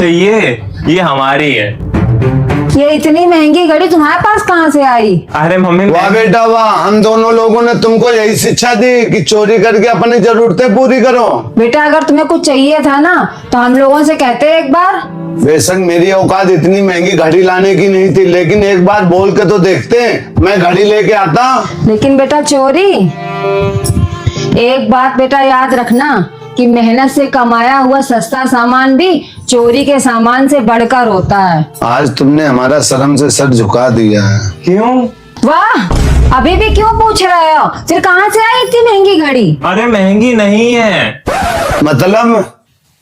चाहिए, ये हमारी है। ये इतनी महंगी घड़ी तुम्हारे पास कहाँ से आई? अरे मम्मी, वाह बेटा वाह, हम दोनों लोगों ने तुमको यही शिक्षा दी कि चोरी करके अपनी जरूरतें पूरी करो। बेटा अगर तुम्हें कुछ चाहिए था ना तो हम लोगों से कहते एक बार। बेशक मेरी औकात इतनी महंगी घड़ी लाने की नहीं थी, लेकिन एक बार बोल के तो देखते, मैं घड़ी लेके आता। लेकिन बेटा चोरी, एक बात बेटा याद रखना कि मेहनत से कमाया हुआ सस्ता सामान भी चोरी के सामान से बढ़कर होता है। आज तुमने हमारा शर्म से सर झुका दिया है। क्यों? वाह, अभी भी क्यों पूछ रहे हो? फिर कहाँ से आई इतनी महंगी घड़ी? अरे महंगी नहीं है, मतलब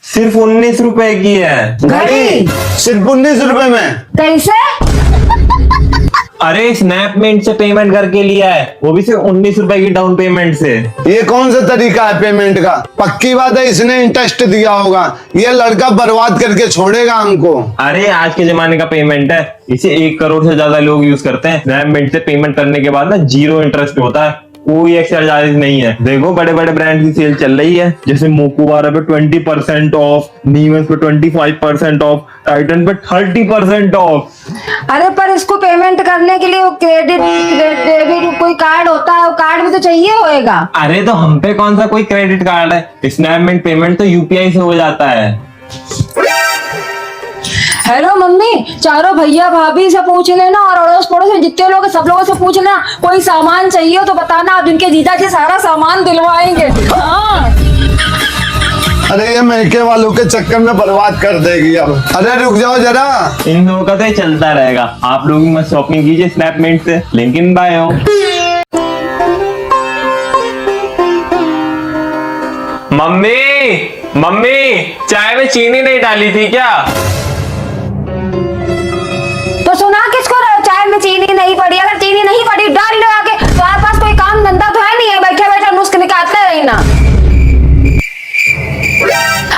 सिर्फ 19 रुपए की है। घड़ी सिर्फ 19 रुपए में? कैसे? अरे स्नैपमेंट से पेमेंट करके लिया है, वो भी सिर्फ 19 रुपए की डाउन पेमेंट से। ये कौन सा तरीका है पेमेंट का? पक्की बात है इसने इंटरेस्ट दिया होगा, ये लड़का बर्बाद करके छोड़ेगा हमको। अरे आज के जमाने का पेमेंट है, इसे 1 करोड़ से ज्यादा लोग यूज करते हैं। स्नैपमेंट से पेमेंट करने के बाद ना 0 इंटरेस्ट होता है, कोई एक्स्ट्रा चार्जेस नहीं है। देखो बड़े बड़े ब्रांड की सेल चल रही है, जैसे मोकुवारा पे 20% ऑफ, नीवेंस पे 25% ऑफ, टाइटन पे 30% ऑफ। अरे पर इसको पेमेंट करने के लिए वो क्रेडिट डेबिट कोई कार्ड होता है, वो कार्ड भी तो चाहिए होएगा। अरे तो हम पे कौन सा कोई क्रेडिट कार्ड है, स्नैपमेंट पेमेंट तो यूपीआई से हो जाता है। हेलो मम्मी, चारों भैया भाभी से पूछ लेना और अड़ोस पड़ोस में जितने लोग हैं सब लोगों से पूछ लेना, कोई सामान चाहिए हो तो बताना, आप जिनके जीजा जी सारा सामान दिलवाएंगे। हाँ। अरे ये महके वालों के चक्कर में बर्बाद कर देगी अब। अरे रुक जाओ जरा, इन लोगों का तो ये चलता रहेगा। आप लोग भी मत शॉपिंग कीजिए स्नैपमेंट से, लिंक इन बायो। मम्मी चाय में चीनी नहीं डाली थी क्या? तो सुना किसको रहे हो? चाय में चीनी नहीं पड़ी? अगर चीनी नहीं पड़ी डाल लो आके, तुम्हारे पास कोई काम धंधा तो है नहीं है, बैठे बैठे नुस्ख निकालते रहना।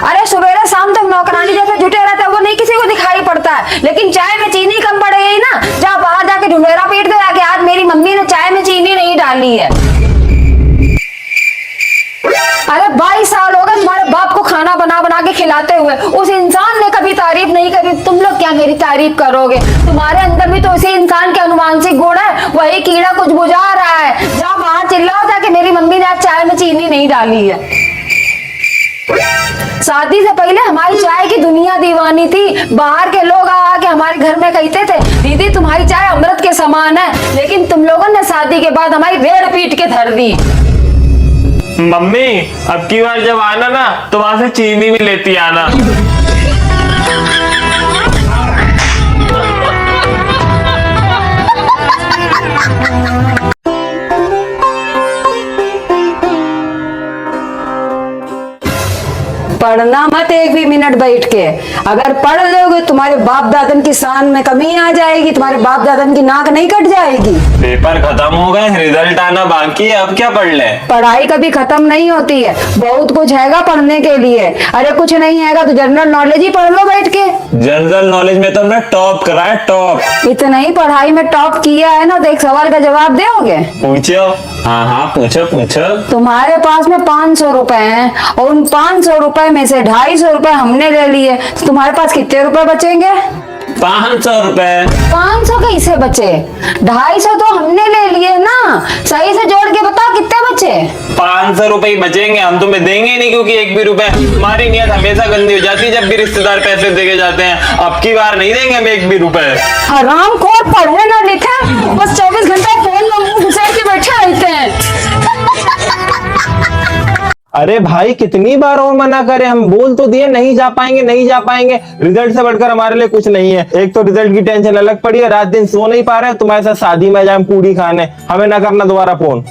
अरे सवेरे शाम तक नौकरानी जैसे जुटे रहते हैं, वो नहीं किसी को दिखाई पड़ता है, लेकिन चाय में चीनी कम पड़ गई ना, जा बाहर जाके ढुंढेरा पीट दे जाके, आज मेरी मम्मी ने चाय में चीनी नहीं डाली है। अरे 22 साल हो गए तुम्हारे बाप को खाना बना बना के खिलाते हुए, उस इंसान ने कभी तारीफ नहीं करी, तुम लोग क्या मेरी तारीफ करोगे? तुम्हारे अंदर भी तो उसी इंसान के अनुवांशिक गुण है, वही कीड़ा कुछ बुझा रहा है। जाओ बाहर चिल्लाओ जाके मेरी मम्मी ने आज चाय में चीनी नहीं डाली है। शादी से पहले हमारी चाय की दुनिया दीवानी थी, बाहर के लोग आके हमारे घर में कहते थे दीदी तुम्हारी चाय अमृत के समान है, लेकिन तुम लोगों ने शादी के बाद हमारी रेड़ पीट के धर दी। मम्मी अब की बार जब आना ना तो वहां से चीनी भी लेती आना। पढ़ना मत एक भी मिनट बैठ के, अगर पढ़ लोगे तुम्हारे बाप दादन की शान में कमी आ जाएगी, तुम्हारे बाप दादन की नाक नहीं कट जाएगी। पेपर खत्म हो गए, रिजल्ट आना बाकी है, अब क्या पढ़ ले? पढ़ाई कभी खत्म नहीं होती है, बहुत कुछ हैगा पढ़ने के लिए। अरे कुछ नहीं हैगा तो जनरल नॉलेज ही पढ़ लो बैठ के। जनरल नॉलेज में तो हमने टॉप करा है, टॉप। इतना ही पढ़ाई में टॉप किया है ना, तो एक सवाल का जवाब दोगे? पूछो। हाँ पूछो। तुम्हारे पास में 500 रुपए हैं और उन 500 रुपए में से 250 रुपए हमने ले लिए, तो तुम्हारे पास कितने रुपए बचेंगे? 500 रुपए। 500 कैसे बचे? 250 तो हमने ले लिए ना, सही से जोड़ के बताओ कितने बचे? 500 रुपए ही बचेंगे, हम तुम्हें देंगे नहीं, क्योंकि 1 भी रुपए। हमारी नियत हमेशा गंदी हो जाती है जब भी रिश्तेदार पैसे देके जाते हैं। अब की बार नहीं देंगे हम 1 भी रुपए। हरामखोर, पढ़े ना लिखे, बस 24 घंटा फोन में मुंह घुसेड़ के बैठे रहते हैं। अरे भाई कितनी बार और मना करें, हम बोल तो दिए नहीं जा पाएंगे। रिजल्ट से बढ़कर हमारे लिए कुछ नहीं है। एक तो रिजल्ट की टेंशन अलग पड़ी है, रात दिन सो नहीं पा रहे, तुम्हारे साथ शादी में जाए पूरी खाने, हमें ना करना दोबारा फोन।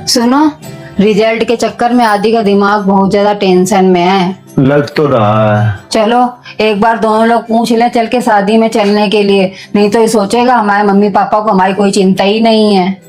सुनो, रिजल्ट के चक्कर में आदि का दिमाग बहुत ज्यादा टेंशन में है। लग तो रहा है। चलो एक बार दोनों लोग पूछ ले चल के शादी में चलने के लिए, नहीं तो ये सोचेगा हमारे मम्मी पापा को हमारी कोई चिंता ही नहीं है।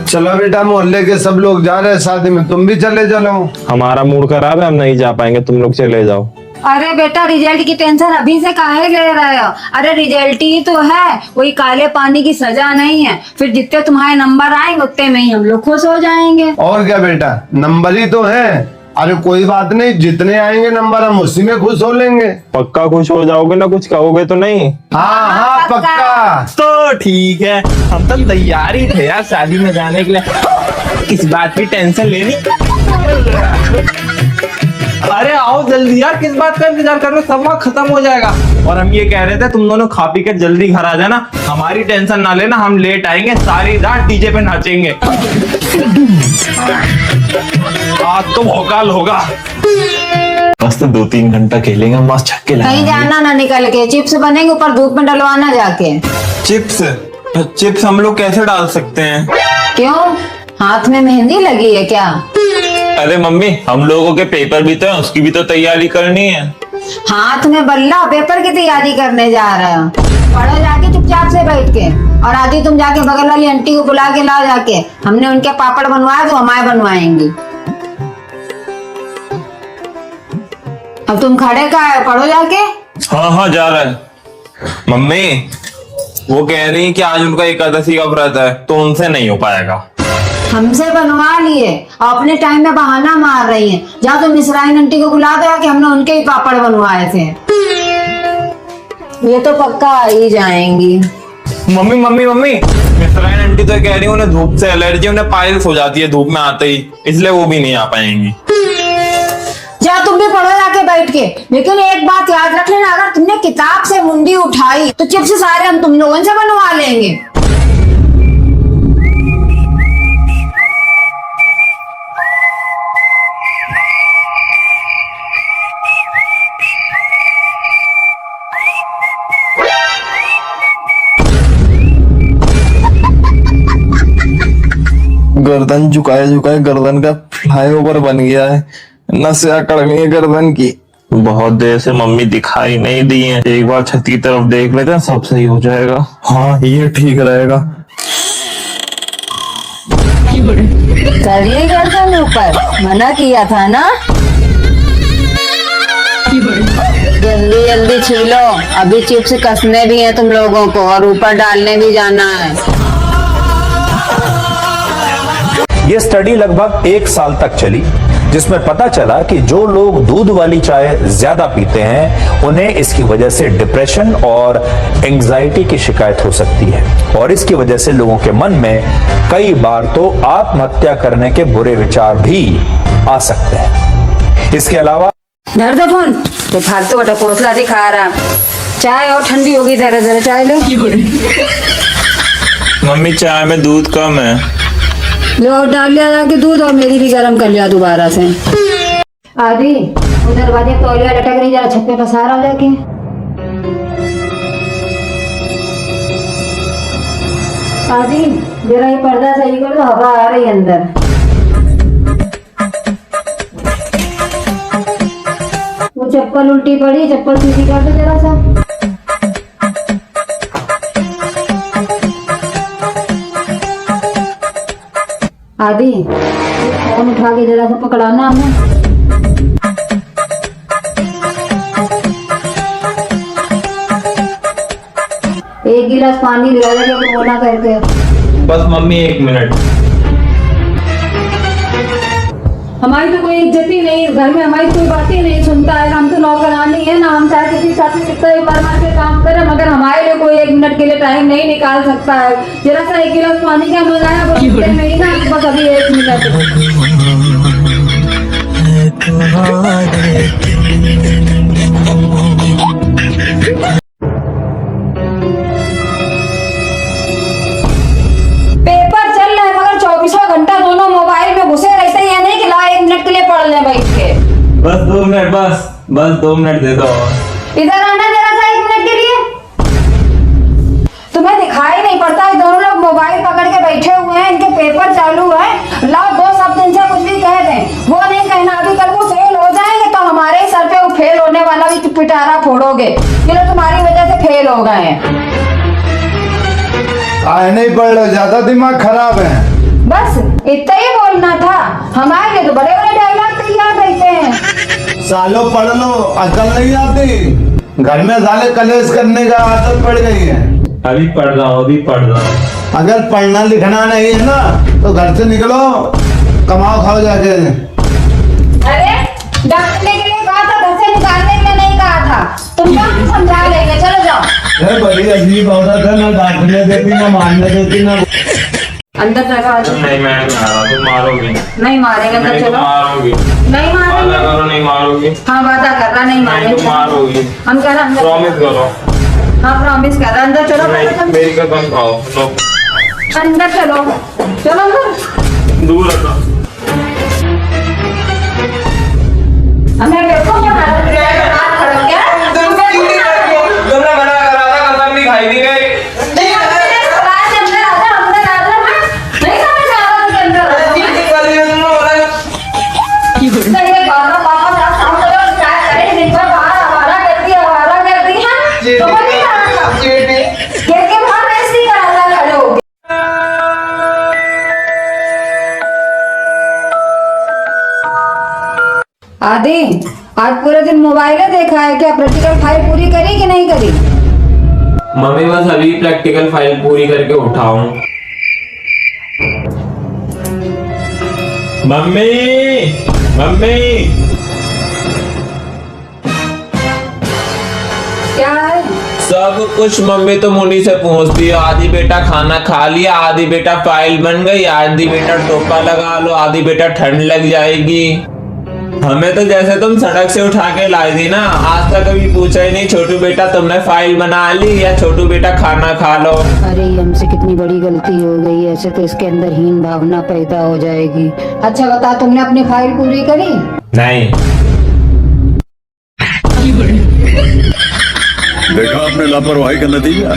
चलो बेटा, मोहल्ले के सब लोग जा रहे हैं शादी में, तुम भी चले चलो। हमारा मूड खराब है, हम नहीं जा पाएंगे, तुम लोग चले जाओ। अरे बेटा रिजल्ट की टेंशन अभी से काहे ले रहे हो? अरे रिजल्ट ही तो है, कोई काले पानी की सजा नहीं है। फिर जितने तुम्हारे नंबर आएंगे उतने में ही हम लोग खुश हो जाएंगे। और क्या बेटा, नंबर ही तो है, अरे कोई बात नहीं, जितने आएंगे नंबर हम उसी में खुश हो लेंगे। पक्का खुश हो जाओगे ना, कुछ कहोगे तो नहीं? हाँ हाँ पक्का। तो ठीक है, हम तो तैयार ही थे यार शादी में जाने के लिए, किस बात की टेंशन लेनी। अरे आओ जल्दी यार, किस बात का इंतजार कर रहे हो, सब वक्त खत्म हो जाएगा। और हम ये कह रहे थे तुम दोनों खा पी के जल्दी घर आ जाना, हमारी टेंशन ना लेना, हम लेट आएंगे, सारी रात डीजे पे नाचेंगे। आज तो भौकाल होगा। बस तो 2-3 घंटा खेलेंगे, मस्त छक्के कहीं लगाएंगे। जाना ना निकल के, चिप्स बनेंगे ऊपर धूप में डलवाना जाके। चिप्स हम लोग कैसे डाल सकते हैं? क्यों, हाथ में मेहंदी लगी है क्या? अरे मम्मी, हम लोगों के पेपर भी तो है, उसकी भी तो तैयारी करनी है। हाथ में बल्ला, पेपर की तैयारी करने जा रहे हो? पढ़ो जाके चुपचाप से बैठ के। और आदि तुम जाके बगल वाली आंटी को बुला के लाओ जाके, हमने उनके पापड़ बनवाए तो हमारे बनवाएंगी। अब तुम खड़े का है, पढ़ो जाके। हाँ हाँ जा रहा है। मम्मी वो कह रही है कि आज उनका एकादशी का व्रत है, तो उनसे नहीं हो पाएगा। हमसे बनवा लिए और अपने टाइम में बहाना मार रही हैं। जहाँ तुम मिसराइन आंटी को बुला दो कि हमने उनके ही पापड़ बनवाए थे। ये तो पक्का आ ही जाएंगी। मम्मी मम्मी मम्मी, मिसराइन आंटी तो कह रही है उन्हें धूप से एलर्जी, उन्हें पाइल्स हो जाती है धूप में आते ही, इसलिए वो भी नहीं आ पाएंगी। जा तुम भी पढ़ो जाके बैठ के। लेकिन एक बात याद रख लेना, अगर तुमने किताब से मुंडी उठाई तो चिप्स सारे हम तुम लोगों से बनवा लेंगे। गर्दन झुकाए झुकाए गर्दन का फ्लाईओवर बन गया है, नसें अकड़ गई है गर्दन की। बहुत देर से मम्मी दिखाई नहीं दी है, एक बार छत की तरफ देख लेते हैं, सब सही हो जाएगा। हाँ ये ठीक रहेगा। करिए गर्दन ऊपर, मना किया था ना। जल्दी जल्दी छीलो, अभी चिप्स कसने भी हैं तुम लोगों को और ऊपर डालने भी जाना है। ये स्टडी लगभग 1 साल तक चली, जिसमें पता चला कि जो लोग दूध वाली चाय ज्यादा पीते हैं उन्हें इसकी वजह से डिप्रेशन और एंजाइटी की शिकायत हो सकती है, और इसकी वजह से लोगों के मन में कई बार तो आत्महत्या करने के बुरे विचार भी आ सकते हैं। इसके अलावा धर दो फोन, तो फालतू का पोसला दिखा रहा। चाय और ठंडी होगी, जरा जरा चाय लो। मम्मी चाय में दूध कम है। लो डाल लिया जाके दूध, और मेरी भी गर्म कर लिया दोबारा से। आदि उधर वाले तौलिया लटक रही, जरा छत पे पसारा हो जाके। आदि जरा ये पर्दा सही कर दो, हवा आ रही अंदर। वो चप्पल उल्टी पड़ी, चप्पल सीधी कर दो जरा सा। आदि फोन उठा के जरा सा पकड़ाना हमें। एक गिलास पानी ले आएगा तो बोला करके। बस मम्मी 1 मिनट। हमारी तो कोई इज्जत ही नहीं, घर में हमारी कोई बात ही नहीं सुनता है। हम तो नौकरानी है ना, हम चाहे किसी साथ कितना ही बार के काम करें, मगर हमारे लिए कोई 1 मिनट के लिए टाइम नहीं निकाल सकता है। जरा सा 1 गिलास पानी का मंगाया नहीं ना, बस अभी 1 मिनट। पेपर चल रहा है मगर 24 घंटा दोनों मोबाइल में घुसे रहते हैं। नहीं कि ला 1 मिनट के लिए पढ़ ले बैठ के। बस 2 मिनट, बस 2 मिनट दे दो। इधर आना जरा सा 1 मिनट के लिए। तुम्हें दिखाई नहीं पड़ता है, दोनों लोग मोबाइल पकड़ के बैठे हुए हैं, इनके पेपर चालू है। लाओ 2 शब्द इनसे कुछ भी कह दें, वो नहीं कहना। अभी कल वो फेल हो जाएंगे तो हमारे ही सर पे वो फेल होने वाला भी पिटारा फोड़ोगे। ये लोग तुम्हारी वजह से फेल हो गए हैं। आए नहीं पढ़ लो, ज्यादा दिमाग खराब है। बस इतना ही बोलना था। हमारे लिए तो बड़े बड़े डायलॉग तैयार रहते हैं। सालों पढ़ लो, अकल नहीं आती। घर में साले कलेश करने का आदत पड़ गई है। अभी पढ़ रहा हूँ। अगर पढ़ना लिखना नहीं है ना तो घर से निकलो, कमाओ खाओ जाके। अरे डांटने के लिए कहा था, घर से निकालने के लिए नहीं कहा था। तुम क्या समझा लेंगे, चलो जाओ। अरे बड़ी अजीब औरत है, ना डांटने देती ना मारने देती ना। अंदर चलो, आ जाओ। नहीं मैं नहीं आ रहा, तुम मारोगी। नहीं मारेंगे, अंदर नहीं तुम चलो। मारोगी। नहीं वादा मारेंगे। करो नहीं मारोगी। हाँ वादा कर रहा, नहीं नहीं मारेंगे। तुम मारोगी। हम कह रहे अंदर। प्रॉमिस करो। हाँ प्रॉमिस कर रहा, अंदर चलो। नहीं मेरी कसम खाओ। लो अंदर चलो, चलो अंदर। दूर रखो। हमें देखो क्या हालत है, बात करो क्या? तुमने मना करा था, कसम भी खाई थी गई। आदि आज पूरे दिन मोबाइल देखा है क्या? प्रैक्टिकल फाइल पूरी करी कि नहीं करी? मम्मी बस अभी प्रैक्टिकल फाइल पूरी करके उठाऊं। मम्मी मम्मी क्या है? सब कुछ मम्मी तो मुंडी से पूछती है। आधी बेटा खाना खा लिया, आधी बेटा फाइल बन गई, आधी बेटा टोपा लगा लो, आधी बेटा ठंड लग जाएगी। हमें तो जैसे तुम सड़क से उठा के लाई थी ना, आज तक कभी पूछा ही नहीं छोटू बेटा तुमने फाइल बना ली या छोटू बेटा खाना खा लो। अरे ये हमसे कितनी बड़ी गलती हो गई, ऐसे तो इसके अंदर हीन भावना पैदा हो जाएगी। अच्छा बता, तुमने अपनी फाइल पूरी करी? नहीं। देखा आपने लापरवाही का नतीजा।